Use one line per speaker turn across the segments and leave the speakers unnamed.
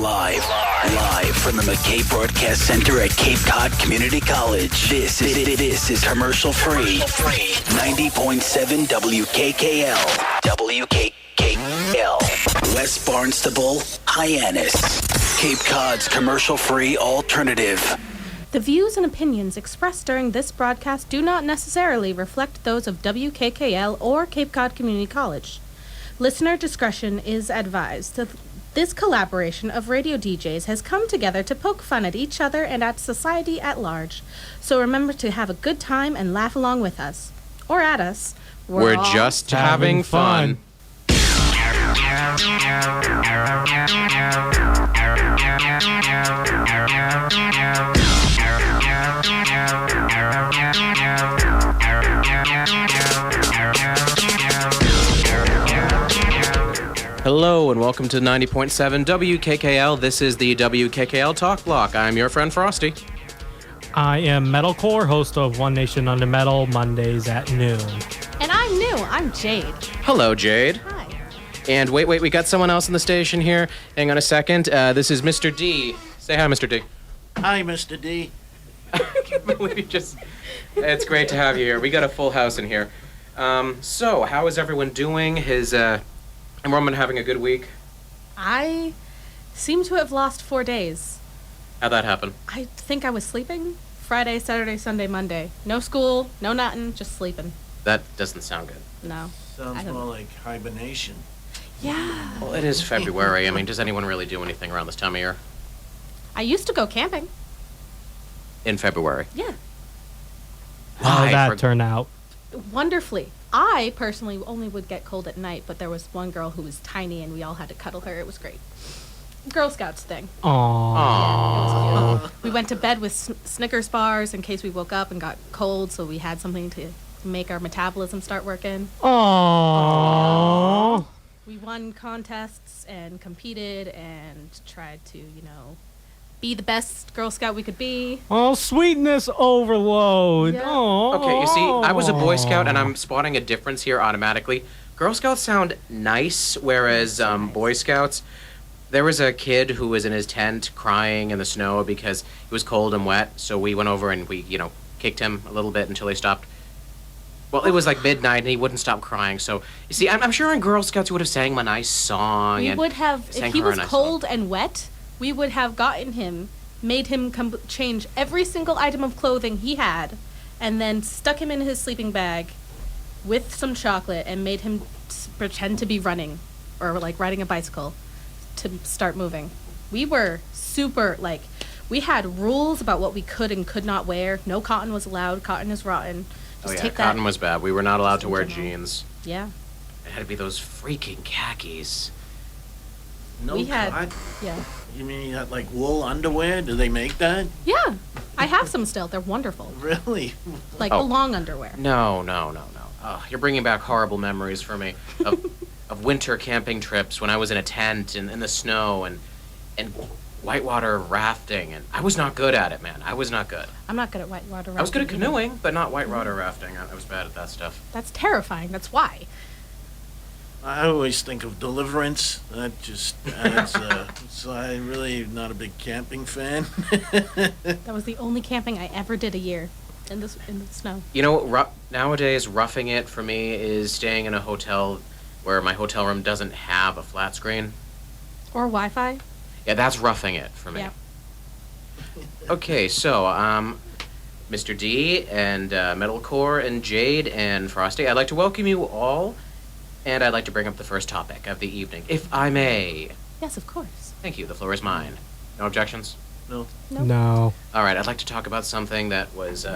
Live from the McKay Broadcast Center at Cape Cod Community College. This is commercial free. 90.7 WKKL. WKKL. West Barnstable, Hyannis. Cape Cod's commercial free alternative.
The views and opinions expressed during this broadcast do not necessarily reflect those of WKKL or Cape Cod Community College. Listener discretion is advised. This collaboration of radio DJs has come together to poke fun at each other and at society at large. So remember to have a good time and laugh along with us. Or at us.
We're just having fun. Hello and welcome to 90.7 WKKL. This is the WKKL Talk Block. I'm your friend Frosty.
I am Metalcore, host of One Nation Under Metal, Mondays at noon.
And I'm new. I'm Jade.
Hello, Jade.
Hi.
And wait, we got someone else in the station here. Hang on a second. This is Mr. D. Say hi, Mr. D.
Hi, Mr. D.
I can't believe you just... It's great to have you here. We got a full house in here. So, how is everyone doing? Is everyone having a good week?
I seem to have lost 4 days.
How'd that happen?
I think I was sleeping Friday, Saturday, Sunday, Monday. No school, no nothing, just sleeping.
That doesn't sound good.
No.
Sounds more like hibernation.
Yeah.
Well, it is February. I mean, does anyone really do anything around this time of year?
I used to go camping.
In February?
Yeah.
How did that turn out?
Wonderfully. I personally only would get cold at night, but there was one girl who was tiny and we all had to cuddle her. It was great. Girl Scouts thing.
Aww.
Yeah, it was cute. We went to bed with Snickers bars in case we woke up and got cold, so we had something to make our metabolism start working.
Aww.
We won contests and competed and tried to, be the best Girl Scout we could be.
Oh, sweetness overload.
Yeah.
Aww.
Okay, you see, I was a Boy Scout, and I'm spotting a difference here automatically. Girl Scouts sound nice, whereas Boy Scouts... There was a kid who was in his tent crying in the snow because it was cold and wet, so we went over and we, kicked him a little bit until he stopped. Well, it was like midnight and he wouldn't stop crying, so... You see, I'm sure in Girl Scouts we would have sang him a nice song.
We would have, if he was cold and wet, we would have gotten him, made him change every single item of clothing he had, and then stuck him in his sleeping bag with some chocolate and made him pretend to be running, or like riding a bicycle, to start moving. We were super, we had rules about what we could and could not wear. No cotton was allowed. Cotton is rotten.
Cotton was bad. We were not allowed to wear jeans.
Yeah.
It had to be those freaking khakis.
No cotton?
Yeah.
You mean you had wool underwear? Do they make that?
Yeah. I have some still. They're wonderful.
Really?
The long underwear.
No. Oh, you're bringing back horrible memories for me of winter camping trips when I was in a tent in the snow and whitewater rafting, and I was not good at it, man. I was not good.
I'm not good at whitewater rafting.
I was good at canoeing, but not whitewater rafting. I was bad at that stuff.
That's terrifying. That's why.
I always think of Deliverance. That just adds, so I'm really not a big camping fan.
That was the only camping I ever did a year in the snow.
Nowadays, roughing it for me is staying in a hotel where my hotel room doesn't have a flat screen.
Or Wi-Fi.
Yeah, that's roughing it for me.
Yeah.
Okay, so, Mr. D and Metalcore and Jade and Frosty, I'd like to welcome you all, and I'd like to bring up the first topic of the evening, if I may.
Yes, of course.
Thank you, the floor is mine. No objections?
No.
Nope.
No.
All right, I'd like to talk about something that was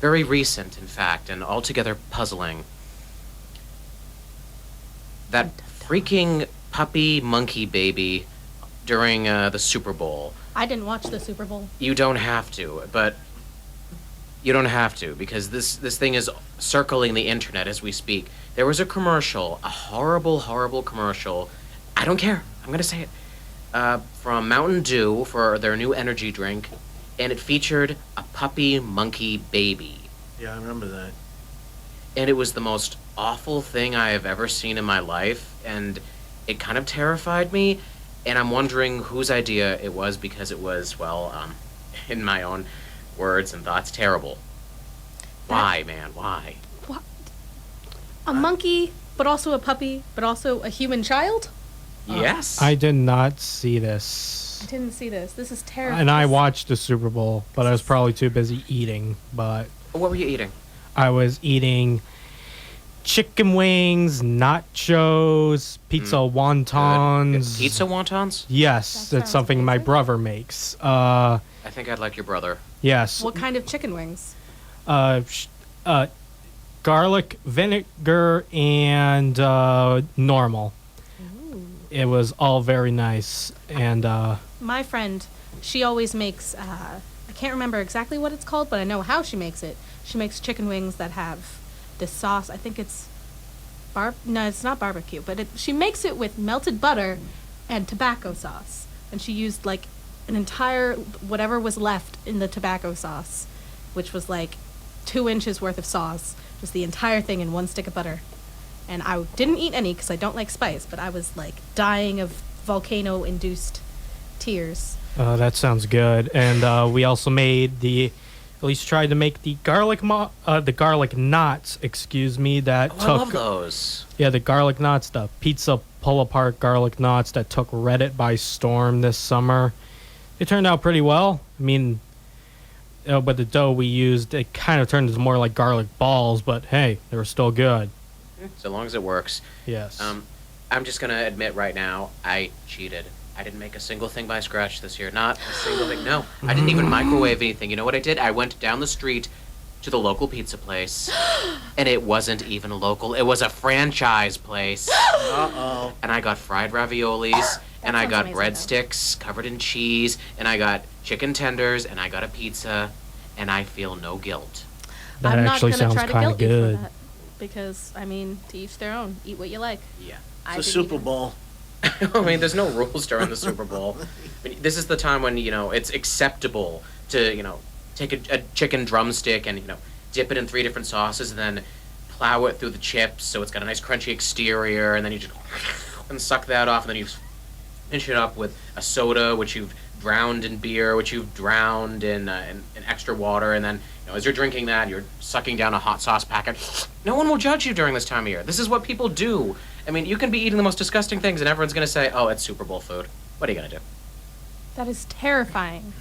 very recent, in fact, and altogether puzzling. That freaking puppy monkey baby during the Super Bowl.
I didn't watch the Super Bowl.
You don't have to, but you don't have to, because this thing is circling the internet as we speak. There was a commercial, a horrible, horrible commercial. I don't care. I'm going to say it. From Mountain Dew for their new energy drink, and it featured a puppy monkey baby.
Yeah, I remember that.
And it was the most awful thing I have ever seen in my life, and it kind of terrified me. And I'm wondering whose idea it was because it was, well, in my own words and thoughts, terrible. Why, man? Why?
What? A monkey, but also a puppy, but also a human child?
Yes.
I did not see this.
I didn't see this. This is terrible.
And I watched the Super Bowl, but I was probably too busy eating. But
What were you eating?
I was eating chicken wings, nachos, pizza wontons.
Good. Pizza wontons?
Yes,
That
it's
sounds
something my
amazing.
brother makes.
I think I'd like your brother.
Yes.
What kind of chicken wings?
Garlic, vinegar, and normal. It was all very nice. And
My friend, she always makes, I can't remember exactly what it's called, but I know how she makes it. She makes chicken wings that have this sauce. I think it's no, it's not barbecue, but she makes it with melted butter and tobacco sauce. And she used like an entire, whatever was left in the tobacco sauce, which was like 2 inches worth of sauce, just the entire thing in one stick of butter. And I didn't eat any because I don't like spice, but I was like dying of volcano-induced tears.
that sounds good. And we also made at least tried to make the garlic knots, excuse me, that
Oh,
took...
I love those.
Yeah, the garlic knots, the pizza pull-apart garlic knots that took Reddit by storm this summer. They turned out pretty well. I mean, but the dough we used, it kind of turned into more like garlic balls, but hey, they were still good.
So long as it works.
Yes.
I'm just going to admit right now, I cheated. I didn't make a single thing by scratch this year. Not a single thing. No, I didn't even microwave anything. You know what I did? I went down the street to the local pizza place, and it wasn't even local. It was a franchise place.
Uh-oh.
And I got fried raviolis, and I
sounds
got
amazing,
breadsticks covered in cheese, and I got chicken tenders, and I got a pizza, and I feel no guilt.
That
I'm
actually
not gonna
sounds
try to
kind of
guilt you
good.
for that, because I mean, to each their own. Eat what you like.
Yeah.
I
It's a
didn't
Super
even-
Bowl.
I mean, there's no rules during the Super Bowl. I mean, this is the time when, it's acceptable to, take a chicken drumstick and, dip it in 3 different sauces and then plow it through the chips so it's got a nice crunchy exterior, and then you just and suck that off, and then you finish it up with a soda, which you've drowned in beer, which you've drowned in extra water, and then, as you're drinking that, you're sucking down a hot sauce packet. No one will judge you during this time of year. This is what people do. I mean, you can be eating the most disgusting things, and everyone's going to say, oh, it's Super Bowl food. What are you going to do?
That is terrifying.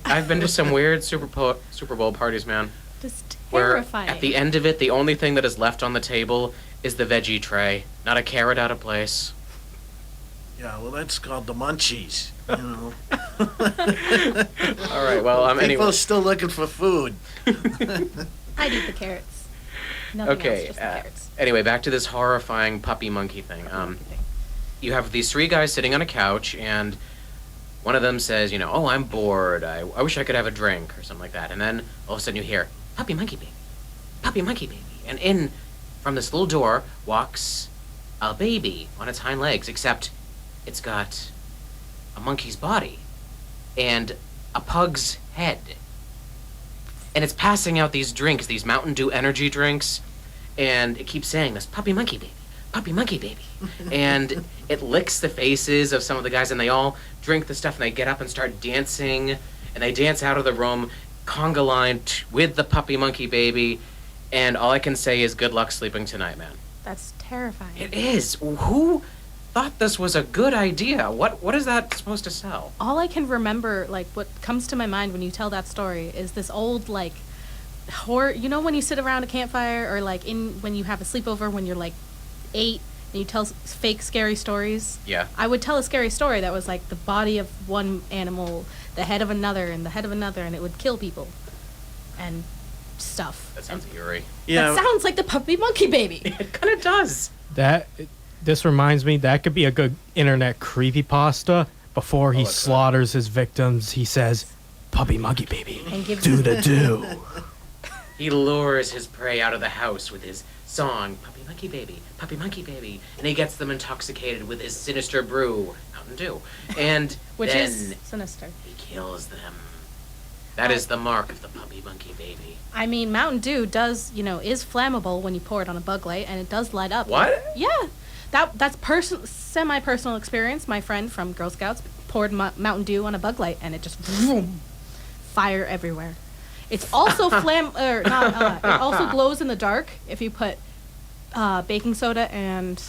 I've been to some weird Super Bowl parties, man,
Just
where
terrifying.
at the end of it, the only thing that is left on the table is the veggie tray. Not a carrot out of place.
Yeah, well, that's called the munchies. You know,
All right, well,
people
anyway.
are still looking for food.
I'd eat the carrots. Nothing else,
Okay,
just the carrots.
anyway, back to this horrifying puppy monkey thing. You have these 3 guys sitting on a couch, and one of them says, oh, I'm bored. I wish I could have a drink, or something like that. And then all of a sudden you hear, puppy monkey baby, puppy monkey baby. And in from this little door walks a baby on its hind legs, except it's got a monkey's body and a pug's head. And it's passing out these drinks, these Mountain Dew energy drinks, and it keeps saying this, puppy monkey baby, puppy monkey baby. And it licks the faces of some of the guys, and they all drink the stuff, and they get up and start dancing, and they dance out of the room, conga line with the puppy monkey baby, and all I can say is good luck sleeping tonight, man.
That's terrifying.
It is. Who thought this was a good idea? What is that supposed to sell?
All I can remember, like, what comes to my mind when you tell that story is this old, like, horror. You know when you sit around a campfire, or, like, when you have a sleepover when you're, like, 8, and you tell fake scary stories?
Yeah.
I would tell a scary story that was, like, the body of one animal, the head of another, and the head of another, and it would kill people. And stuff.
That sounds eerie.
That sounds like the puppy monkey baby.
It kind of does.
This reminds me, that could be a good internet creepypasta. Before he slaughters his victims, he says, puppy monkey baby,
And gives
do the do.
He lures his prey out of the house with his song, puppy monkey baby, and he gets them intoxicated with his sinister brew, Mountain Dew, and
Which
then
is sinister.
he kills them. That is the mark of the puppy monkey baby.
I mean, Mountain Dew does, is flammable when you pour it on a bug light, and it does light up.
What?
Yeah. That's semi-personal experience. My friend from Girl Scouts poured Mountain Dew on a bug light, and it just vroom, fire everywhere. It's also it also glows in the dark if you put baking soda and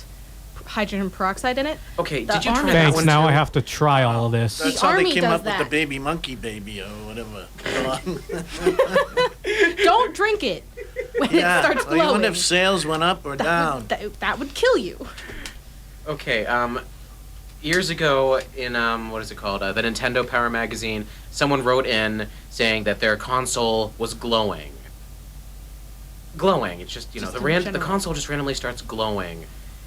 hydrogen peroxide in it.
Okay,
The
did you try
army-
that
Thanks.
one
Now
too?
I have to try all of this.
That's
The
how they
army
came
does
up with
that.
the baby monkey baby or whatever.
Don't drink it when it starts
well, you wonder
glowing.
if sales went up or down.
That would kill you.
Okay, years ago in, what is it called? The Nintendo Power Magazine, someone wrote in saying that their console was glowing. Glowing. It's just,
Just
the
in
the
general.
console just randomly starts glowing.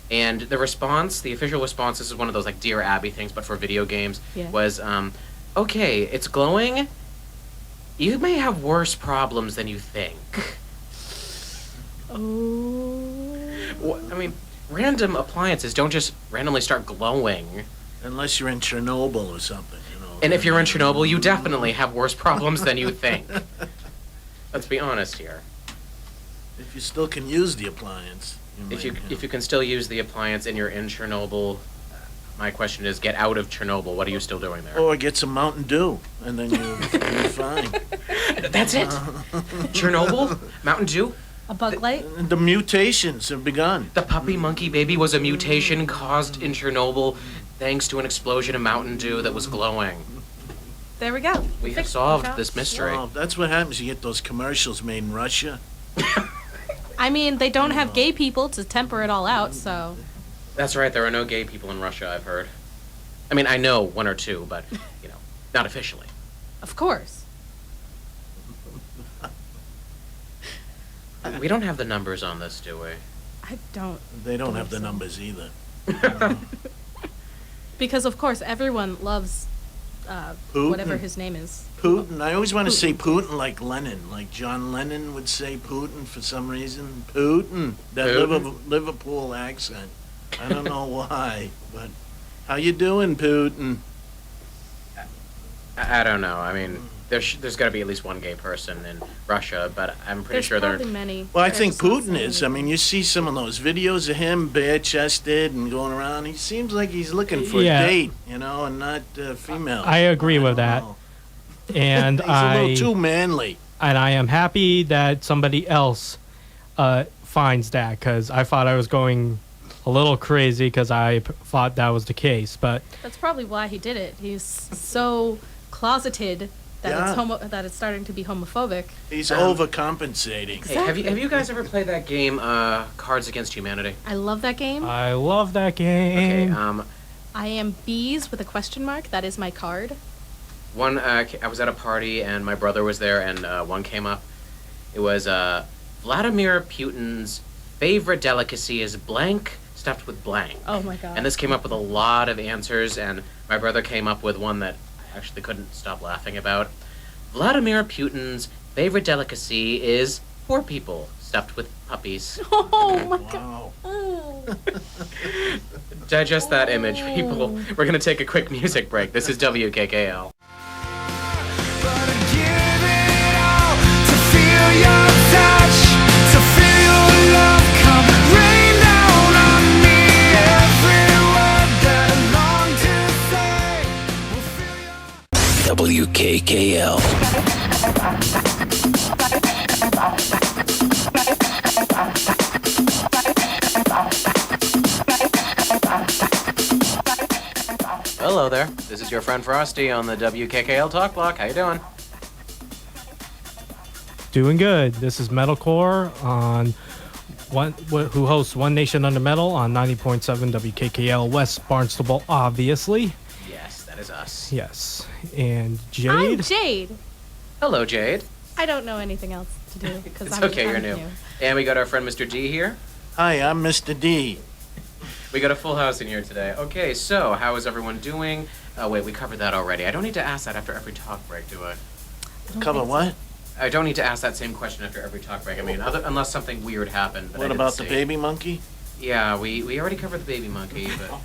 And the response, the official response, this is one of those like Dear Abby things, but for video games,
Yeah.
was, okay, it's glowing. You may have worse problems than you think.
Oh.
I mean, random appliances don't just randomly start glowing.
Unless you're in Chernobyl or something,
And if you're in Chernobyl, you definitely have worse problems than you think. Let's be honest here.
If you still can use the appliance.
If you can still use the appliance and you're in Chernobyl, my question is, get out of Chernobyl. What are you still doing there?
Or get some Mountain Dew, and then you're fine.
That's it. Chernobyl, Mountain Dew.
A bug light?
The mutations have begun.
The puppy monkey baby was a mutation caused in Chernobyl thanks to an explosion of Mountain Dew that was glowing.
There we go.
We have
Fixed it,
solved
Josh.
this mystery.
Oh, that's what happens. You get those commercials made in Russia.
I mean, they don't have gay people to temper it all out, so.
That's right. There are no gay people in Russia, I've heard. I mean, I know one or two, but not officially.
Of course.
We don't have the numbers on this, do we?
I don't.
They don't have the
believe so.
numbers either.
Because, of course, everyone loves
Putin.
whatever his name is.
Putin. I always want to say Putin like Lennon. Like John Lennon would say Putin for some reason. Putin. That
Putin?
Liverpool accent. I don't know why, but how you doing, Putin?
I don't know. I mean, there's got to be at least one gay person in Russia, but I'm pretty
There's
sure
probably
they're.
many.
Well, I
They're
think
just not
Putin
saying
is. I
it.
mean, you see some of those videos of him bare-chested and going around. He seems like he's looking for
Yeah.
a date, and not female.
I agree with that.
know.
And
He's a little
I
too manly.
am happy that somebody else finds that, because I thought I was going a little crazy because I thought that was the case. But
That's probably why he did it. He's so closeted that
Yeah.
that it's starting to be homophobic.
He's overcompensating.
Hey, have you guys ever played that game, Cards Against Humanity?
I love that game.
I love that
Okay.
game.
I am bees with a question mark. That is my card.
I was at a party and my brother was there, and one came up. It was Vladimir Putin's favorite delicacy is blank stuffed with blank.
Oh my god.
And this came up with a lot of answers, and my brother came up with one that I actually couldn't stop laughing about. Vladimir Putin's favorite delicacy is poor people stuffed with puppies.
Oh my god.
Wow.
Oh.
Digest that image, people. We're going to take a quick music break. This is WKKL.
WKKL.
Hello there. This is your friend Frosty on the WKKL Talk Block. How you doing?
Doing good. This is Metalcore on who hosts One Nation Under Metal on 90.7 WKKL West Barnstable, obviously.
Yes, that is us.
Yes. And
I'm
Jade.
Jade.
Hello, Jade.
I don't know anything else to do because
It's
I'm
okay, you're
I'm
new. And we got our friend Mr. D here.
Hi, I'm Mr. D.
We got a full house in here today. Okay, so how is everyone doing? Wait, we covered that already. I don't need to ask that after every talk break, do I?
Cover what?
I don't need to ask that same question after every talk break. I mean, unless something weird happened. That I
What
didn't
about the
see.
baby monkey?
Yeah, we already covered the baby monkey, but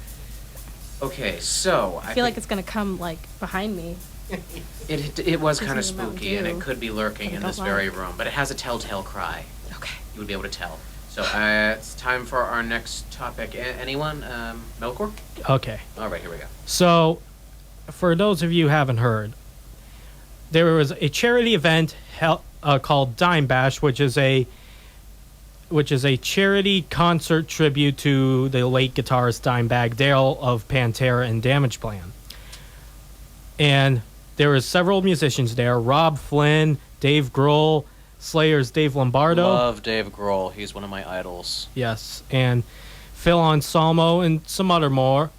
okay. So
I feel like it's gonna come like behind me.
it was kind of
Gives me the Mountain
spooky, and it
Dew.
could be lurking
I
in
don't
this
like
very
it.
room. But it has a telltale cry.
Okay.
You would be able to tell. So it's time for our next topic. Anyone? Metalcore?
Okay.
All right, here we go.
So, for those of you who haven't heard, there was a charity event called Dime Bash, which is a charity concert tribute to the late guitarist Dimebag Darrell of Pantera and Damageplan. And there was several musicians there: Rob Flynn, Dave Grohl, Slayer's Dave Lombardo.
Love Dave Grohl. He's one of my idols.
Yes, and Phil Anselmo and some other more.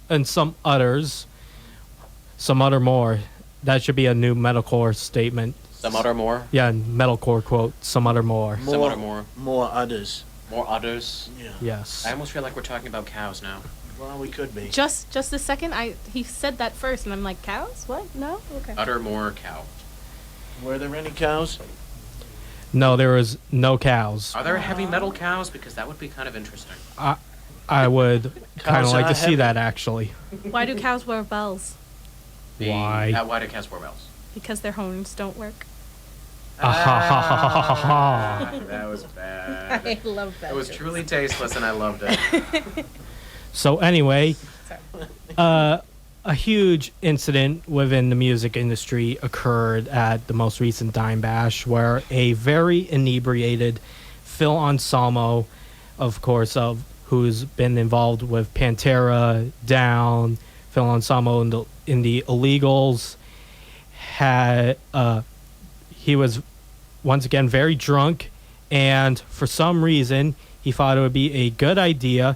That should be a new metalcore statement.
Some other more?
Yeah, metalcore quote, some other more.
Some other more.
More others.
More others?
Yeah.
Yes.
I almost feel like we're talking about cows now.
Well, we could be.
Just a second. He said that first, and I'm like, cows? What? No? Okay.
Utter more cow.
Were there any cows?
No, there was no cows.
Are there heavy metal cows? Because that would be kind of interesting.
I would kind of
Cows
like
are
to see
heavy.
that, actually.
Why do cows wear bells?
Why?
Why do cows wear bells?
Because their horns don't work.
That was bad.
I love that.
It was truly tasteless, and I loved it.
So anyway, a huge incident within the music industry occurred at the most recent Dime Bash, where a very inebriated Phil Anselmo, of course, who's been involved with Pantera, Down, Phil Anselmo in the Illegals, he was once again very drunk, and for some reason he thought it would be a good idea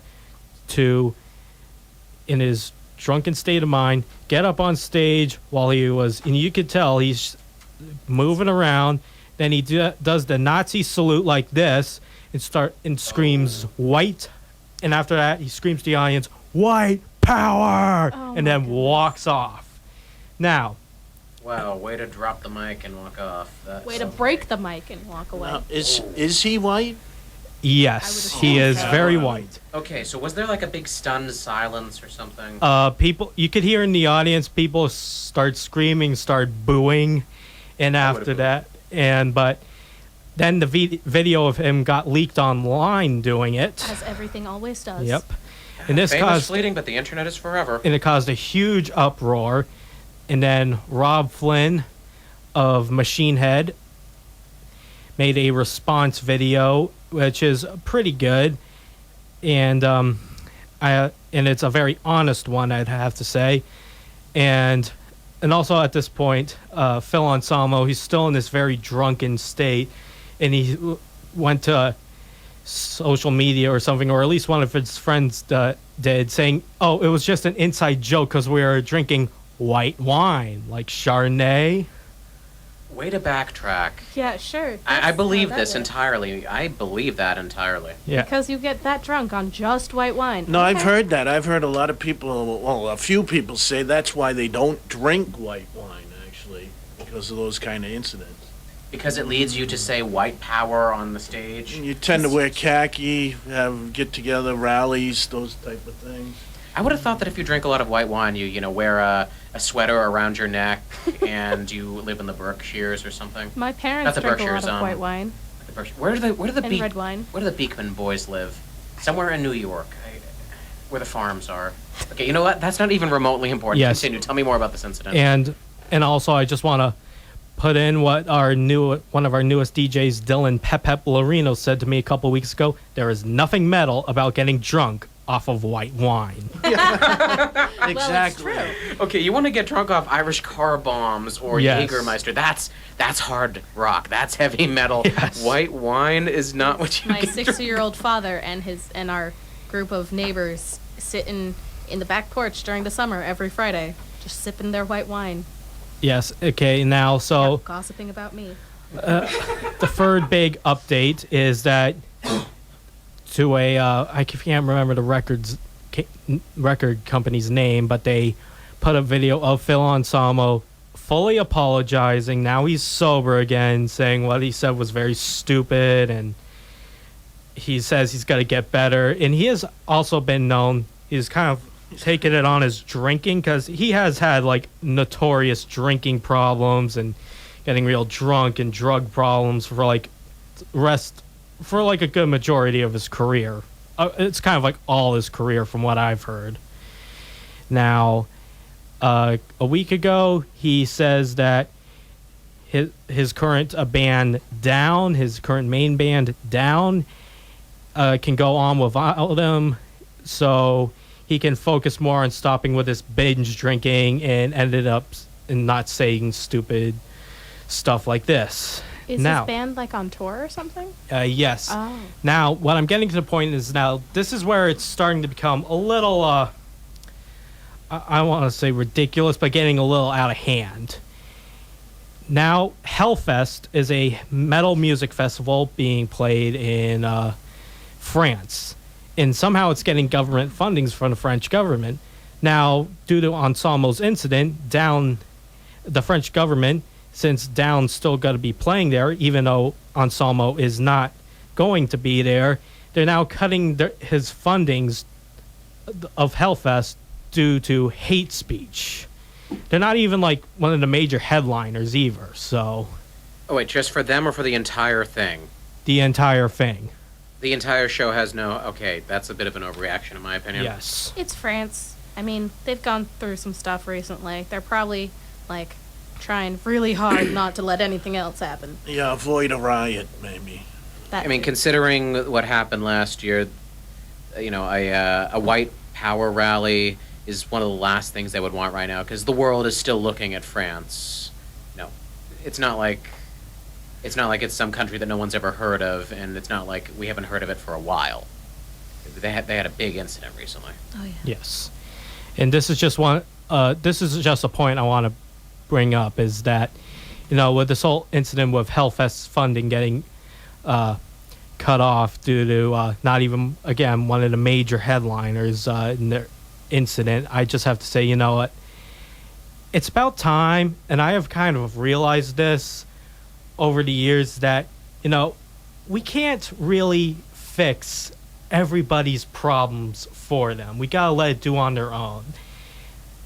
to, in his drunken state of mind, get up on stage while he was, and you could tell he's moving around. Then he does the Nazi salute like this and screams white, and after that he screams to the audience, "White power!" and then walks off. Now,
Wow, way to drop the mic and walk off.
Way to break the mic and walk away.
Now, is he white?
yes, he is very
Okay.
white.
Okay, so was there like a big stunned silence or something?
People, you could hear in the audience, people start screaming, start booing, and after that, but then the video of him got leaked online doing it.
As everything always does.
Yep, and this
Fame is
caused
fleeting, but the internet is forever.
and it caused a huge uproar. And then Rob Flynn of Machine Head made a response video, which is pretty good, and it's a very honest one, I'd have to say. And also at this point, Phil Anselmo, he's still in this very drunken state, and he went to social media or something, or at least one of his friends did, saying, "Oh, it was just an inside joke because we were drinking white wine, like Chardonnay."
Way to backtrack.
Yeah, sure.
I believe
That's
this
how that works.
entirely. I believe that entirely.
Yeah.
Because you get that drunk on just white wine.
No, I've
Okay.
heard that. I've heard a lot of people, well, a few people say that's why they don't drink white wine, actually, because of those kind of incidents.
Because it leads you to say white power on the stage.
You tend to wear khaki, have get-together rallies, those type of things.
I would have thought that if you drink a lot of white wine, you wear a sweater around your neck and you live in the Berkshires or something.
My
Not
parents
the
drink a lot
Berkshires,
of white wine
The Berkshires. Where do the
and red wine.
Where do the Beekman boys live? Somewhere in New York, where the farms are. Okay, you know what? That's not even remotely important.
Yes.
Continue. Tell me more about this incident.
And also, I just want to put in what one of our newest DJs, Dylan Pep Lorino, said to me a couple weeks ago. There is nothing metal about getting drunk off of white wine.
Exactly.
Well, it's true.
Okay, you want to get drunk off Irish car bombs or
Yes.
Jägermeister. That's hard rock. That's heavy metal.
Yes.
White wine is not what you
My
get drunk-
60-year-old father and our group of neighbors sitting in the back porch during the summer every Friday, just sipping their white wine,
Yes. Okay. Now, so
gossiping about me.
the third big update is that to I can't remember the record company's name, but they put a video of Phil Anselmo fully apologizing. Now he's sober again, saying what he said was very stupid, and he says he's got to get better. And he has also been known, he's kind of taken it on his drinking, because he has had like notorious drinking problems and getting real drunk and drug problems for like rest for like a good majority of his career. It's kind of like all his career from what I've heard. Now, a week ago, he says that his current band Down, his current main band Down, can go on without him, so he can focus more on stopping with his binge drinking and ended up in not saying stupid stuff like this.
Is his band like on tour or something?
Yes.
Oh.
Now, what I'm getting to the point is now this is where it's starting to become a little, I want to say ridiculous, but getting a little out of hand. Now, Hellfest is a metal music festival being played in France. And somehow it's getting government fundings from the French government. Now, due to Ensemble's incident, the French government, since Down's still got to be playing there, even though Ensemble is not going to be there, they're now cutting his fundings of Hellfest due to hate speech. They're not even like one of the major headliners either, so...
Oh, wait, just for them or for the entire thing?
The entire thing.
The entire show has no... Okay, that's a bit of an overreaction in my opinion.
Yes.
It's France. I mean, they've gone through some stuff recently. They're probably, like, trying really hard not to let anything else happen.
Yeah, avoid a riot, maybe.
I mean, considering what happened last year, you know, a white power rally is one of the last things they would want right now, because the world is still looking at France. No, it's not like it's some country that no one's ever heard of, and it's not like we haven't heard of it for a while. They had a big incident recently.
Oh yeah.
Yes, and this is just one. This is just a point I want to bring up is that, you know, with this whole incident with Hellfest funding getting cut off due to not even, again, one of the major headliners in their incident, I just have to say, you know what, it's about time, and I have kind of realized this over the years that, you know, we can't really fix everybody's problems for them. We gotta let it do on their own.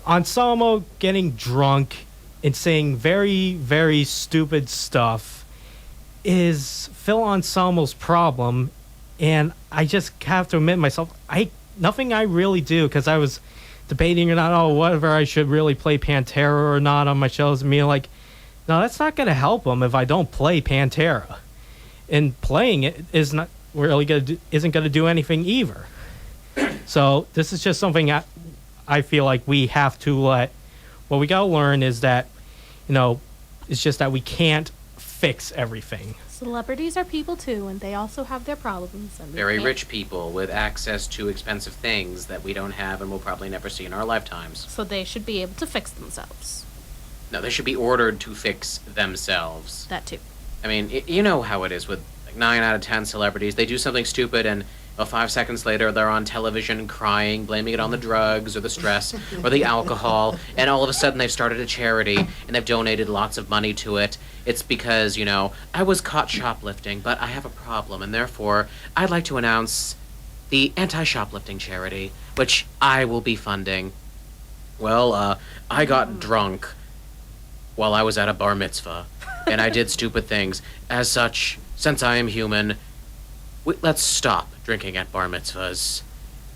Anselmo getting drunk and saying very, very stupid stuff is Phil Anselmo's problem, and I just have to admit myself, nothing I really do, because I was debating or not, whether I should really play Pantera or not on my shows, and me like, no, that's not going to help him if I don't play Pantera, and playing it is not really isn't going to do anything either. So this is just something I feel like we have to let. What we got to learn is that, you know, it's just that we can't fix everything.
Celebrities are people too, and they also have their problems. And
Very rich people with access to expensive things that we don't have and will probably never see in our lifetimes.
So they should be able to fix themselves.
No, they should be ordered to fix themselves.
That too.
I mean, you know how it is with like 9 out of 10 celebrities. They do something stupid and 5 seconds later they're on television crying, blaming it on the drugs or the stress or the alcohol, and all of a sudden they've started a charity and they've donated lots of money to it. It's because, you know, I was caught shoplifting, but I have a problem, and therefore I'd like to announce the anti-shoplifting charity, which I will be funding. Well, I got drunk while I was at a bar mitzvah, and I did stupid things. As such, since I am human, let's stop drinking at bar mitzvahs.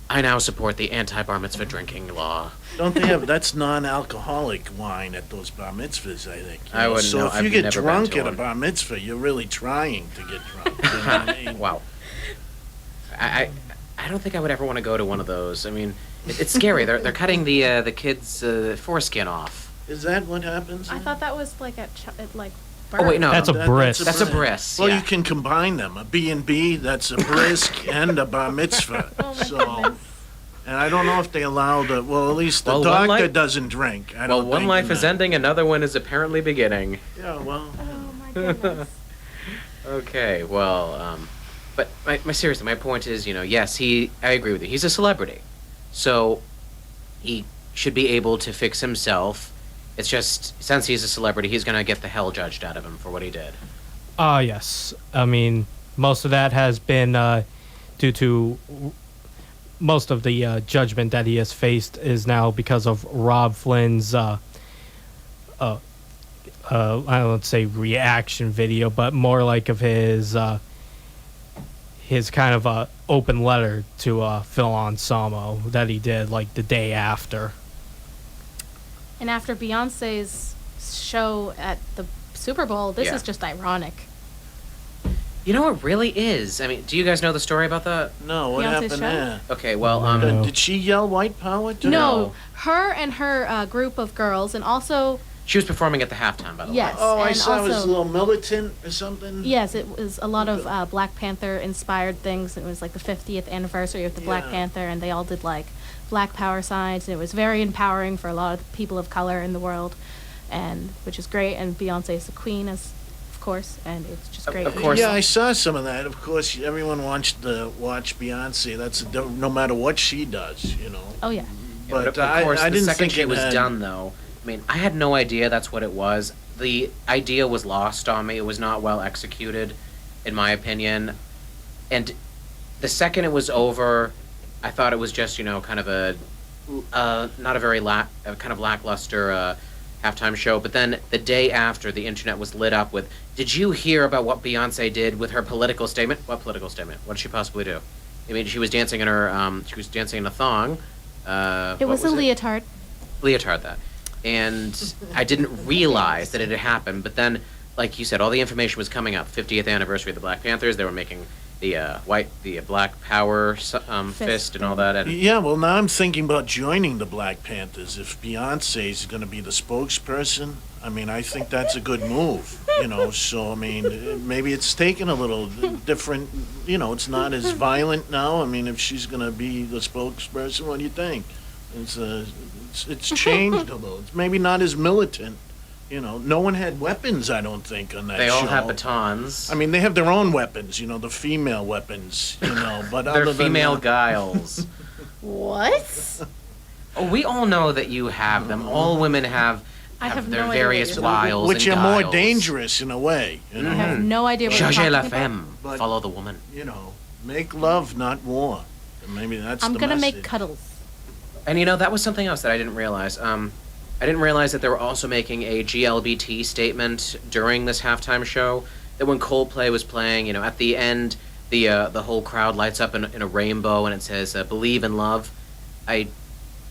I now support the anti-bar mitzvah drinking law.
Don't they have, that's non-alcoholic wine at those bar mitzvahs, I think.
I wouldn't
so
know.
if
I've
you get
never
drunk
been
at
to
a
one.
bar mitzvah, you're really trying to get drunk. You know what I mean?
Wow. I don't think I would ever want to go to one of those. I mean, it's scary. They're cutting the kids' foreskin off.
Is that what happens?
I thought that was like at like.
Oh wait, no.
That's a bris.
That's a bris.
Well,
yeah.
you can combine them. A B&B, that's a brisk, and a bar mitzvah.
Oh my
So,
goodness.
and I don't know if they allow the, well, at least the
Well, one
doctor
life-
doesn't drink. I
Well,
don't
one
think
life
in
is
that.
ending, another one is apparently beginning.
Yeah, well,
Oh my goodness.
Okay, well, but seriously, my point is, you know, yes, I agree with you. He's a celebrity, so he should be able to fix himself. It's just, since he's a celebrity, he's gonna get the hell judged out of him for what he did.
Yes. I mean, most of that has been due to most of the judgment that he has faced is now because of Rob Flynn's, I don't say reaction video, but more like of his his kind of open letter to Phil Anselmo that he did like the day after.
And after Beyonce's show at the Super Bowl, this is just ironic.
You know, it really is. I mean, do you guys know the story about that?
No, what
Beyonce's
happened
show?
there?
Okay, well,
No.
Did she yell white power too?
No, her and her group of girls, and also
she was performing at the halftime, by the
yes,
way.
Oh, I
and
saw it was a
also-
little militant or something.
yes, it was a lot of Black Panther inspired things. It was like the 50th anniversary of the Black
Yeah.
Panther, and they all did like Black Power signs. And it was very empowering for a lot of people of color in the world, and which is great. And Beyonce is the queen, of course, and it's just great.
Of course.
Yeah, I saw some of that. Of course, everyone wants to watch Beyonce. That's no matter what she does, you know.
Oh yeah.
Yeah,
But
of course,
I
the
didn't
second
think
she
it
was
had-
done, though, I mean, I had no idea that's what it was. The idea was lost on me. It was not well executed, in my opinion. And the second it was over, I thought it was just, kind of a not a very kind of lackluster halftime show. But then the day after, the internet was lit up with, did you hear about what Beyonce did with her political statement? What political statement? What did she possibly do? I mean, she was dancing in her, she was dancing in a thong.
It was a leotard.
Leotard, that. And I didn't realize that it had happened. But then, like you said, all the information was coming out. 50th anniversary of the Black Panthers. They were making the Black Power fist and all that. And
Yeah, well, now I'm thinking about joining the Black Panthers. If Beyonce's going to be the spokesperson, I mean, I think that's a good move, So, I mean, maybe it's taken a little different, it's not as violent now. I mean, if she's going to be the spokesperson, what do you think? It's changed a little. It's maybe not as militant. No one had weapons, I don't think, on that
they
show.
all have batons.
I mean, they have their own weapons, the female weapons, but
They're
other than
female
that-
guiles.
What?
Oh, we all know that you have them. All women have
I have
their
no idea
various
what you're
wiles
which
and
are more
guiles.
dangerous in a way.
I have no idea what you're
Chargez la
talking about.
femme.
But-
Follow the woman.
Make love, not war. Maybe that's
I'm
the
gonna
message.
make cuddles.
And that was something else that I didn't realize. I didn't realize that they were also making a GLBT statement during this halftime show. That when Coldplay was playing, at the end, the whole crowd lights up in a rainbow and it says "Believe in Love." I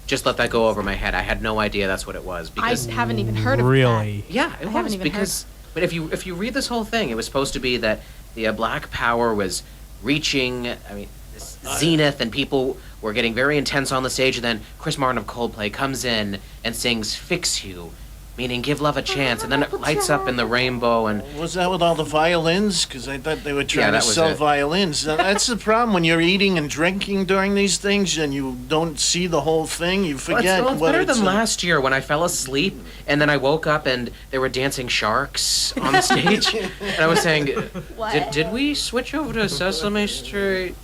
just let that go over my head. I had no idea that's what it was because
I haven't even heard of
Really?
yeah, it
I haven't
was
even
because. But if you read this whole thing, it was supposed to be that the Black Power was reaching. I mean, this zenith, and people were getting very intense on the stage. And then Chris Martin of Coldplay comes in and sings "Fix You," meaning give love a chance. And then it lights up in the rainbow. And
Was that with all the violins? Because I thought they were trying to
that was
sell
it.
violins. Now, that's the problem when you're eating and drinking during these things and you don't see the whole thing. You forget
well, it's
what
better
it's
than last year when I fell asleep and then I woke up and they were dancing sharks on the stage. And I was saying, did we switch over to Sesame Street?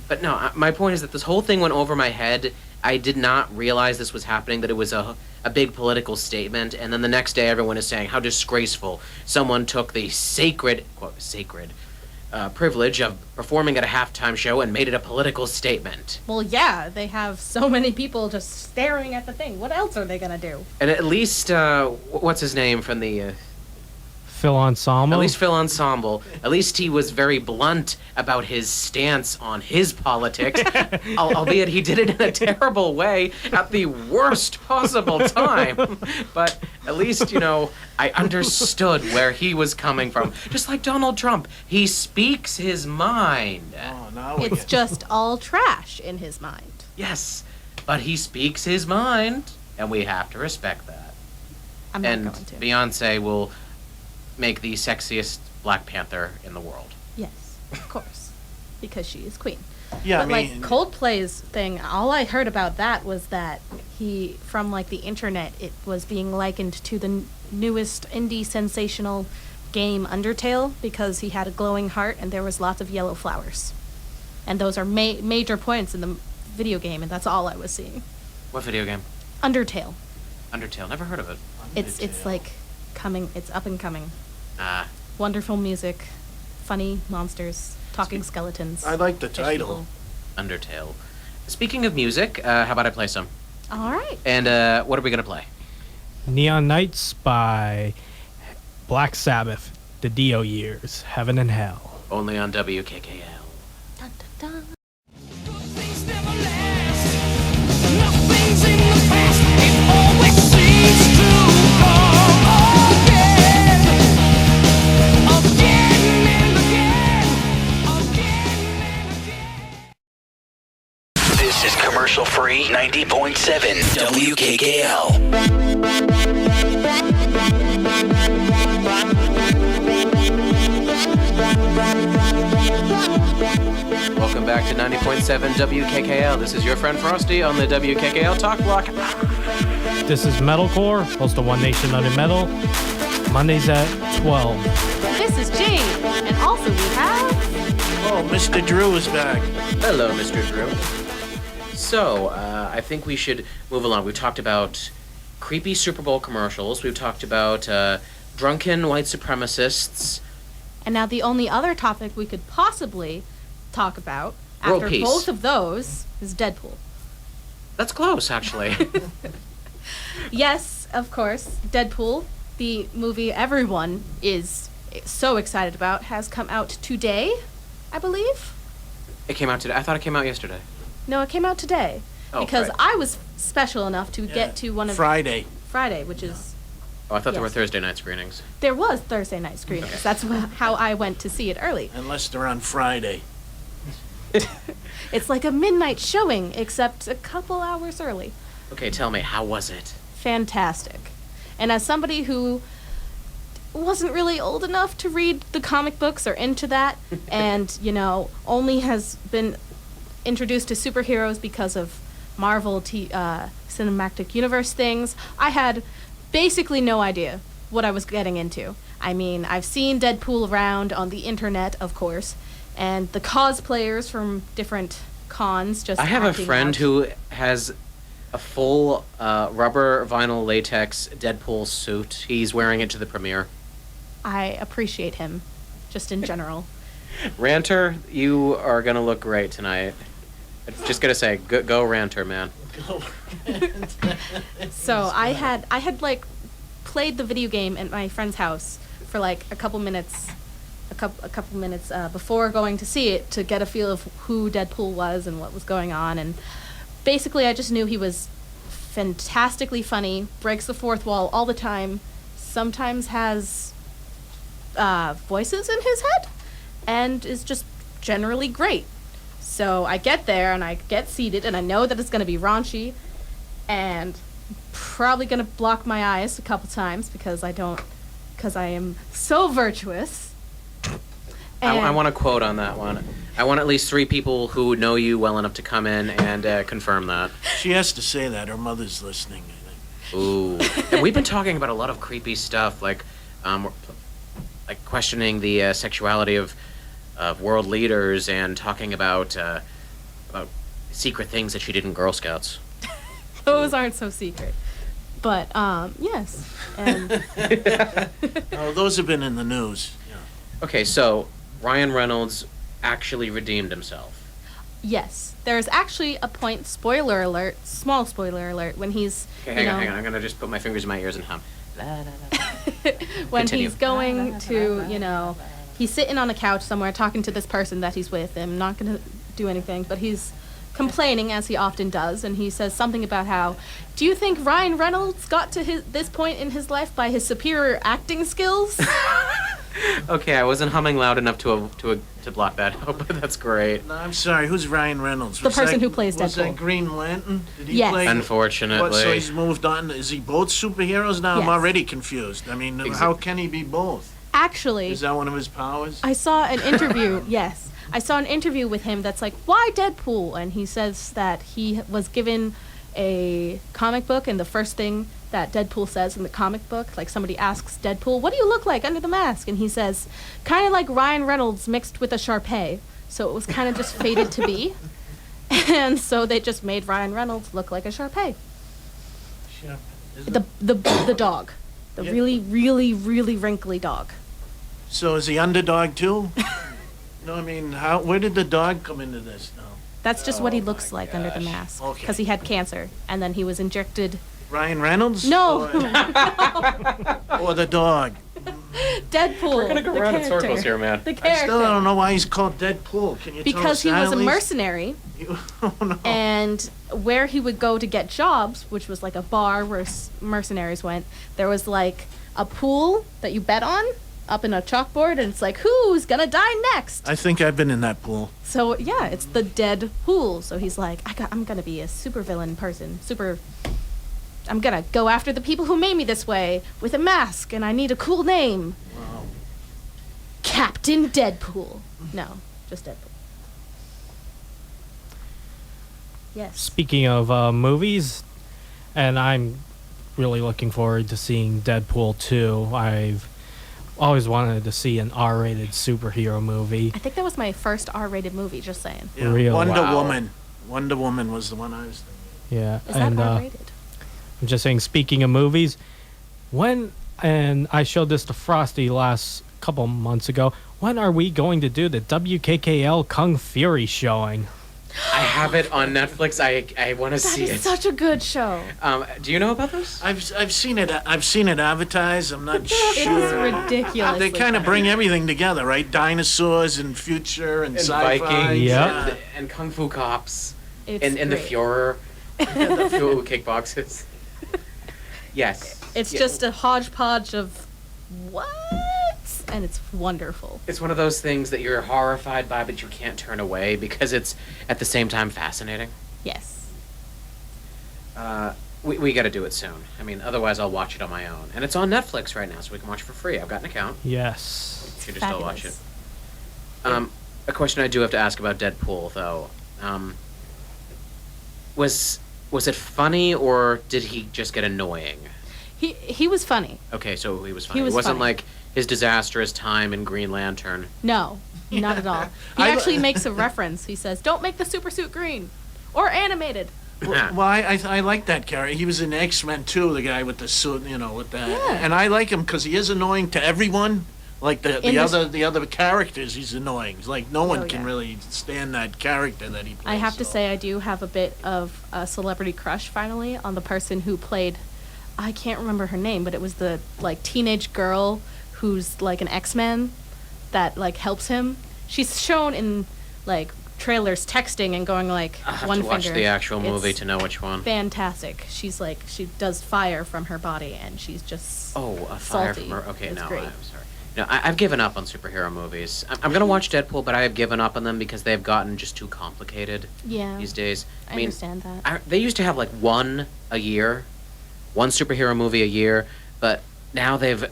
But no, my point is that this whole thing went over my head. I did not realize this was happening, that it was a big political statement. And then the next day everyone is saying how disgraceful. Someone took the sacred, quote, privilege of performing at a halftime show and made it a political statement.
Well, yeah, they have so many people just staring at the thing. What else are they gonna do?
And at least, what's his name from the...
Phil Anselmo.
At least Phil Ensemble. At least he was very blunt about his stance on his politics, albeit he did it in a terrible way at the worst possible time. But at least, I understood where he was coming from. Just like Donald Trump, he speaks his mind.
Oh, now we
It's
get-
just all trash in his mind.
Yes, but he speaks his mind, and we have to respect that.
I'm not
And
going to.
Beyonce will make the sexiest Black Panther in the world.
Yes, of course, because she is queen.
Yeah,
But
I mean,
like Coldplay's thing, all I heard about that was that he, from like the internet, it was being likened to the newest indie sensational game Undertale because he had a glowing heart and there was lots of yellow flowers, and those are major points in the video game, and that's all I was seeing.
What video game?
Undertale.
Undertale. Never heard of it.
It's like coming. It's up and coming.
Ah.
Wonderful music, funny monsters, talking skeletons.
I like the
fish
title.
people.
Undertale. Speaking of music, how about I play some?
All right.
And what are we gonna play?
Neon Nights by Black Sabbath, The Dio Years, Heaven and Hell.
Only on WKKL.
dun.
Things never last. Nothing's in the past. It always seems to come again. Again and again. Again and again.
This is commercial free 90.7 WKKL.
Welcome back to 90.7 WKKL. This is your friend Frosty on the WKKL Talk Block.
This is Metalcore, host of One Nation Under Metal, Mondays at 12.
This is Jade, and also we have...
Oh, Mr. Drew is back.
Hello, Mr. Drew. So, I think we should move along. We've talked about creepy Super Bowl commercials. We've talked about drunken white supremacists.
And now the only other topic we could possibly talk about
World
after
peace.
both of those is Deadpool.
That's close, actually.
Yes, of course, Deadpool, the movie everyone is so excited about, has come out today, I believe.
It came out today. I thought it came out yesterday.
No, it came out today.
Oh,
because
right.
I was special enough to get to one of
Friday,
which is...
Oh, I thought there were
Yes.
Thursday night screenings.
There was Thursday night screenings.
Okay.
That's how I went to see it early.
unless they're on Friday.
It's like a midnight showing, except a couple hours early.
Okay, tell me, how was it?
Fantastic. And as somebody who wasn't really old enough to read the comic books or into that, and, only has been introduced to superheroes because of Marvel Cinematic Universe things, I had basically no idea what I was getting into. I mean, I've seen Deadpool around on the internet, of course, and the cosplayers from different cons just
I have a
acting
friend
out.
who has a full rubber vinyl latex Deadpool suit. He's wearing it to the premiere.
I appreciate him, just in general.
Ranter, you are going to look great tonight. I'm just going to say, go Ranter, man.
So I had like played the video game at my friend's house for like a couple minutes before going to see it to get a feel of who Deadpool was and what was going on, and basically I just knew he was fantastically funny, breaks the fourth wall all the time, sometimes has voices in his head, and is just generally great. So I get there and I get seated and I know that it's going to be raunchy and probably going to block my eyes a couple times because I am so virtuous.
I want a quote on that one. I want at least 3 people who know you well enough to come in and confirm that.
She has to say that. Her mother's listening, I think.
Ooh. And we've been talking about a lot of creepy stuff, like questioning the sexuality of world leaders and talking about secret things that she did in Girl Scouts.
Those aren't so secret. But, yes. And
Oh, those have been in the news. Yeah.
Okay, so Ryan Reynolds actually redeemed himself.
yes, there's actually a point, spoiler alert, small spoiler alert, when he's,
Okay, hang on. I'm going to just put my fingers in my ears and hum.
when
Continue.
he's going to, he's sitting on a couch somewhere talking to this person that he's with. I'm not going to do anything, but he's complaining, as he often does, and he says something about how, do you think Ryan Reynolds got to this point in his life by his superior acting skills?
Okay, I wasn't humming loud enough to block that out, but that's great.
No, I'm sorry. Who's Ryan Reynolds?
The person who plays
Was
Deadpool.
that Green Lantern? Did he
Yes.
play?
Unfortunately.
What, so he's moved on. Is he both superheroes now?
Yes.
I'm already confused. I mean, how can he be both?
Actually,
Is that one of his powers?
I saw an interview, yes. I saw an interview with him that's like, why Deadpool? And he says that he was given a comic book, and the first thing that Deadpool says in the comic book, like somebody asks Deadpool, what do you look like under the mask? And he says, kind of like Ryan Reynolds mixed with a Shar-Pei. So it was kind of just fated to be. And so they just made Ryan Reynolds look like a Shar-Pei.
Sure.
The dog. The
Yeah.
really, really, really wrinkly dog.
So is he underdog too? No, I mean, where did the dog come into this now?
That's just what he
Oh
looks
my
like under the
gosh.
mask.
Okay.
Because he had cancer. And then he was injected.
Ryan Reynolds?
No!
Or the dog?
Deadpool.
We're gonna go
the
around in
character.
circles here, man.
The
I
character.
still don't know why he's called Deadpool. Can you tell
Because
us
he
that
was a
at least?
mercenary,
Oh, no.
and where he would go to get jobs, which was like a bar where mercenaries went, there was like a pool that you bet on up in a chalkboard, and it's like, who's gonna die next?
I think I've been in that pool.
So yeah, it's the dead pool. So he's like, I'm gonna be a super villain person. I'm gonna go after the people who made me this way with a mask, and I need a cool name.
Wow.
Captain Deadpool. No, just Deadpool. Yes.
Speaking of movies, and I'm really looking forward to seeing Deadpool 2. I've always wanted to see an R-rated superhero movie.
I think that was my first R-rated movie. Just saying.
Yeah.
Real.
Wonder
Wow.
Woman. Wonder Woman was the one I was thinking.
Yeah,
Is
and
that R-rated?
I'm just saying. Speaking of movies, and I showed this to Frosty last couple months ago. When are we going to do the WKKL Kung Fury showing?
I have it on Netflix. I want to
That
see
is
it.
such a good show.
Do you know about this?
I've seen it. I've seen it advertised. I'm not
It
sure.
is ridiculous.
They kind of bring everything together, right? Dinosaurs and future and
And
sci-fi.
Vikings
Yeah.
and Kung Fu Cops
It's
and the
great.
Führer. The Führer kickboxes. Yes.
It's
Yeah.
just a hodgepodge of what? And it's wonderful.
It's one of those things that you're horrified by, but you can't turn away because it's at the same time fascinating.
Yes.
We got to do it soon. I mean, otherwise I'll watch it on my own. And it's on Netflix right now, so we can watch it for free. I've got an account.
Yes.
You should just still watch it.
Fabulous.
A question I do have to ask about Deadpool, though. Was it funny, or did he just get annoying?
He was funny.
Okay, so he was funny.
He was
it wasn't
funny.
like his disastrous time in Green Lantern.
No, not at all. He
I-
actually makes a reference. He says, "Don't make the super suit green or animated."
Well, I like that character. He was in X-Men too, the guy with the suit, with that.
Yeah.
And I like him because he is annoying to everyone. Like
In
the other characters, he's annoying. It's like no one
Oh,
can
yeah.
really stand that character that he plays.
I have to
so.
say, I do have a bit of a celebrity crush finally on the person who played. I can't remember her name, but it was the like teenage girl who's like an X-Men that like helps him. She's shown in like trailers texting and going like
I'll have
one
to watch
finger.
the actual movie
It's
to know which one.
fantastic. She's like she does fire from her body and she's just
Oh, a fire
salty.
from her. Okay,
It's
no,
great.
I'm sorry. No, I've given up on superhero movies. I'm gonna watch Deadpool, but I have given up on them because they've gotten just too complicated
Yeah,
these days.
I understand that.
They used to have like one a year, one superhero movie a year, but now they've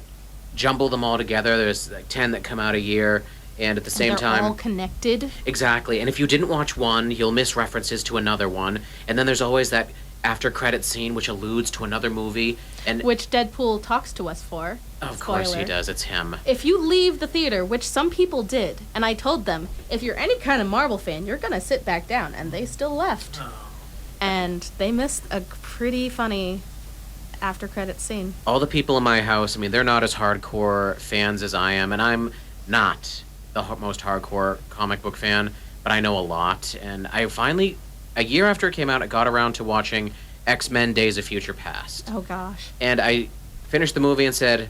jumbled them all together. There's like 10 that come out a year, and at the same
they're
time,
all connected.
exactly. And if you didn't watch one, you'll miss references to another one, and then there's always that after credit scene which alludes to another movie. And
Which Deadpool talks to us for.
of course he
Spoiler.
does. It's him.
If you leave the theater, which some people did, and I told them, if you're any kind of Marvel fan, you're gonna sit back down, and they still left. And they missed a pretty funny after credit scene.
All the people in my house, I mean, they're not as hardcore fans as I am, and I'm not the most hardcore comic book fan, but I know a lot. And I finally, a year after it came out, I got around to watching X-Men Days of Future Past.
Oh gosh.
And I finished the movie and said,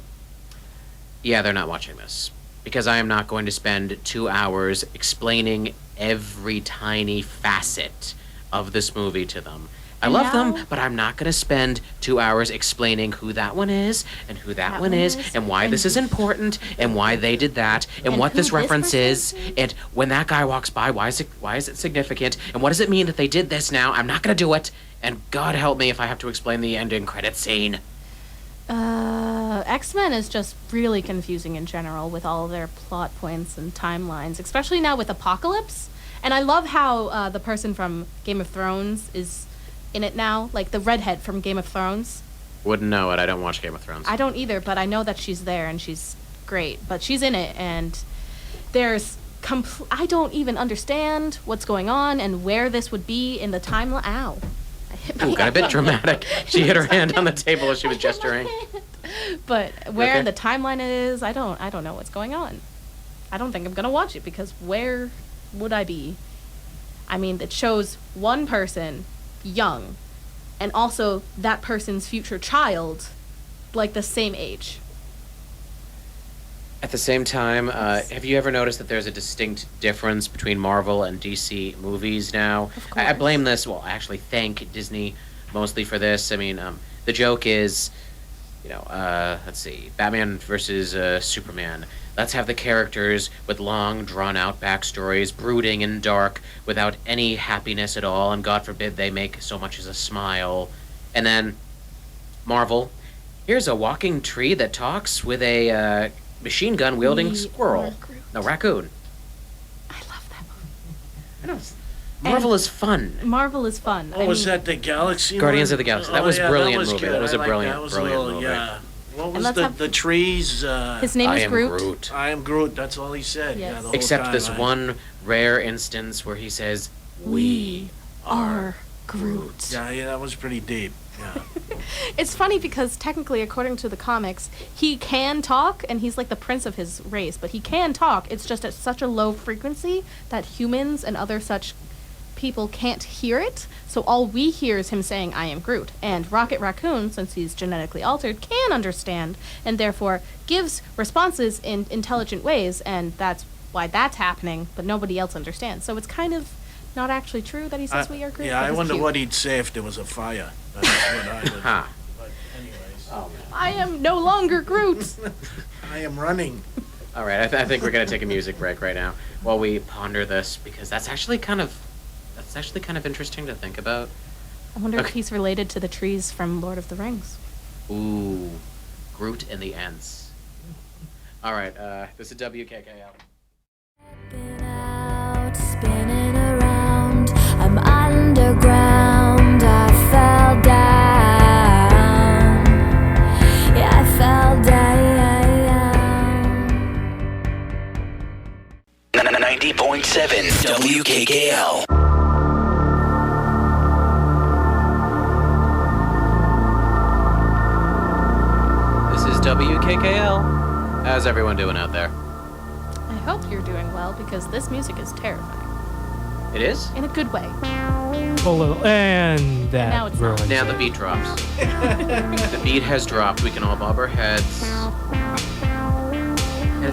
yeah, they're not watching this. Because I am not going to spend 2 hours explaining every tiny facet of this movie to them. I love
Now-
them, but I'm not going to spend 2 hours explaiing who that one is, and who that one is, and why this is important, and why they did that, and what
who
this
this
reference
person
is, and when that guy walks by, why is it significant, and what does it mean that they did this now? I'm not going to do it, and God help me if I have to explain the ending credit scene.
X-Men is just really confusing in general with all their plot points and timelines, especially now with Apocalypse. And I love how the person from Game of Thrones is in it now, like the redhead from Game of Thrones.
Wouldn't know it. I don't watch Game of Thrones.
I don't either, but I know that she's there and she's great. But she's in it, and there's I don't even understand what's going on and where this would be in the timeline. Ow. I hit
Ooh,
my
got a bit
hand.
dramatic. She hit her hand on the table as she was
I hit my
gesturing.
hand. But where
Okay.
in the timeline it is, I don't know what's going on. I don't think I'm gonna watch it because where would I be? I mean, it shows one person young, and also that person's future child, like the same age.
At the same time, have you ever noticed that there's a distinct difference between Marvel and DC movies now?
Of
I
course.
blame this, well, I actually thank Disney mostly for this. I mean, the joke is, let's see, Batman versus Superman. Let's have the characters with long, drawn-out backstories, brooding and dark, without any happiness at all, and God forbid they make so much as a smile. And then, Marvel, here's a walking tree that talks with a machine gun wielding
We
squirrel.
are Groot.
No, raccoon.
I love that movie.
I know. Marvel is fun.
Marvel is fun.
Oh, was that the Galaxy
Guardians
one?
of the Galaxy. That
Oh,
was
yeah,
brilliant
was
movie.
good.
That was
I
a
liked
brilliant,
that. Was
brilliant
a little,
movie.
Yeah. What
And
was
let's
the
have-
the trees?
His name
I
is
am
Groot.
Groot.
I am Groot. That's all he said.
Yes.
Yeah, the whole
Except
time.
this one rare instance where he says,
We are Groot.
Yeah, that was pretty deep. Yeah.
It's funny because technically, according to the comics, he can talk, and he's like the prince of his race, but he can talk. It's just at such a low frequency that humans and other such people can't hear it. So all we hear is him saying, I am Groot. And Rocket Raccoon, since he's genetically altered, can understand, and therefore gives responses in intelligent ways, and that's why that's happening, but nobody else understands. So it's kind of not actually true that he says we are Groot.
Yeah,
but
I
it's
wonder
cute.
what he'd say if there was a fire. That's what I would.
huh.
But anyways,
I am no longer Groot.
I am running.
All right, I think we're going to take a music break right now while we ponder this, because that's actually kind of interesting to think about.
I wonder if
Okay.
he's related to the trees from Lord of the Rings.
Ooh, Groot and the Ents. All right, this is WKKL.
Been out, spinning around. I'm underground. I fell down. Yeah, I fell down.
90.7 WKKL.
This is WKKL. How's everyone doing out there?
I hope you're doing well because this music is terrifying.
It is?
In a good way.
A little, and that
Now it's not.
ruins
Now
it.
the beat drops. The beat has dropped. We can all bob our heads. And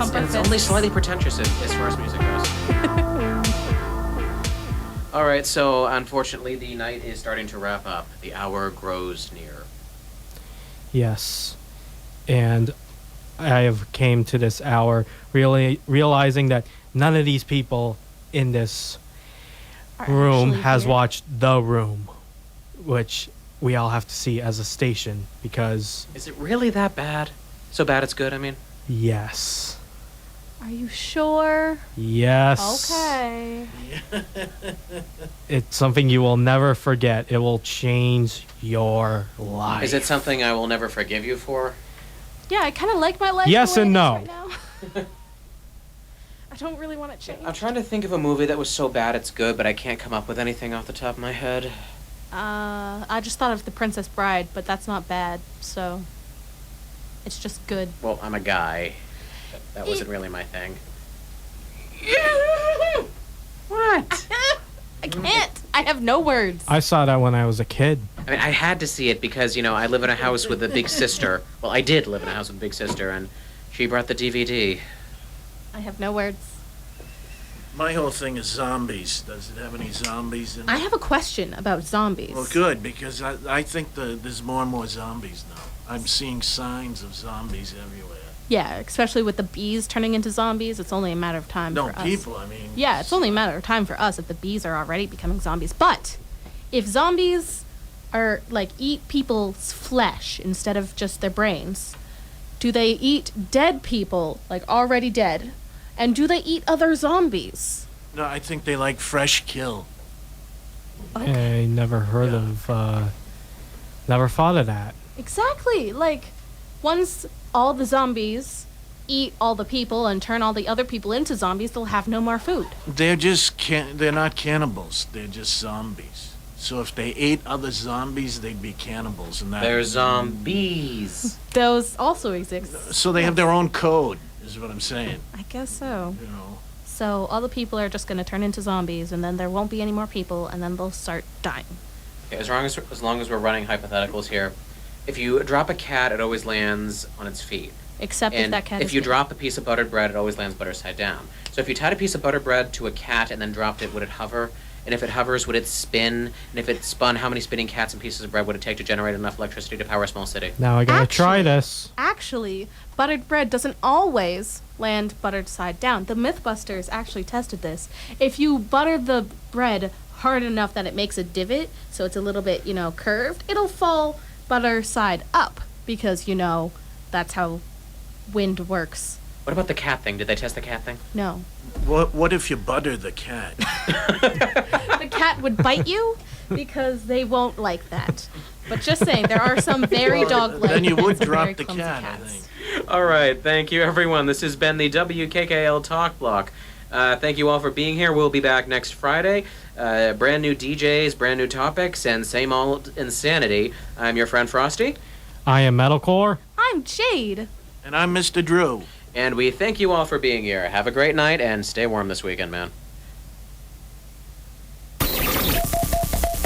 Pump our
it's only
fists.
slightly pretentious as far as music goes. All right, so unfortunately the night is starting to wrap up. The hour grows near.
Yes. And I have came to this hour really realizing that none of these people in this
Are
room
actually
has
here.
watched The Room, which we all have to see as a station because,
Is it really that bad? So bad it's good, I mean?
yes.
Are you sure?
Yes.
Okay.
It's something you will never forget. It will change your life.
Is it something I will never forgive you for?
Yeah, I kind of like my life.
Yes
the way
and
it is
no.
right now. I don't really want to change.
I'm trying to think of a movie that was so bad it's good, but I can't come up with anything off the top of my head.
I just thought of The Princess Bride, but that's not bad, so it's just good.
Well, I'm a guy. That wasn't really my thing. What?
I can't. I have no words.
I saw that when I was a kid.
I mean, I had to see it because, I live in a house with a big sister. Well, I did live in a house with a big sister, and she brought the DVD.
I have no words.
My whole thing is zombies. Does it have any zombies in it?
I have a question about zombies.
Well, good, because I think there's more and more zombies now. I'm seeing signs of zombies everywhere.
Yeah, especially with the bees turning into zombies, it's only a matter of time
No,
for us.
people, I mean.
Yeah, it's only a matter of time for us if the bees are already becoming zombies. But if zombies are eat people's flesh instead of just their brains, do they eat dead people, already dead? And do they eat other zombies?
No, I think they like fresh kill.
Okay.
I never heard of, never thought of that.
Exactly. Once all the zombies eat all the people and turn all the other people into zombies, they'll have no more food.
They're they're not cannibals. They're just zombies. So if they ate other zombies, they'd be cannibals, and that.
They're zombies.
Those also exist.
So they have their own code, is what I'm saying.
I guess so.
You know.
So all the people are just going to turn into zombies, and then there won't be any more people, and then they'll start dying.
Okay, as long as we're running hypotheticals here, if you drop a cat, it always lands on its feet.
Except if
And
that cat
if
is
you
big.
drop a piece of buttered bread, it always lands butter side down. So if you tied a piece of buttered bread to a cat and then dropped it, would it hover? And if it hovers, would it spin? And if it spun, how many spinning cats and pieces of bread would it take to generate enough electricity to power a small city?
Now I gotta try this.
Actually, buttered bread doesn't always land buttered side down. The Mythbusters actually tested this. If you butter the bread hard enough that it makes a divot, so it's a little bit, curved, it'll fall butter side up because, that's how wind works.
What about the cat thing? Did they test the cat thing?
No.
What if you butter the cat?
The cat would bite you because they won't like that. But just saying, there are some very dog-like
Then you would
and very
drop the
clumsy
cat, I
cats.
think.
All right, thank you, everyone. This has been the WKKL Talk Block. Thank you all for being here. We'll be back next Friday. Brand new DJs, brand new topics, and same old insanity. I'm your friend Frosty.
I am Metalcore.
I'm Jade.
And I'm Mr. Drew.
And we thank you all for being here. Have a great night and stay warm this weekend, man.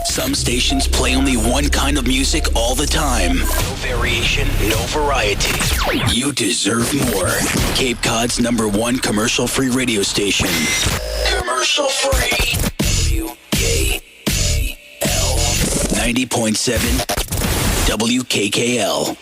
Some stations play only one kind of music all the time. No variation, no variety. You deserve more. Cape Cod's #1 commercial-free radio station. Commercial-free. WKKL 90.7 WKKL.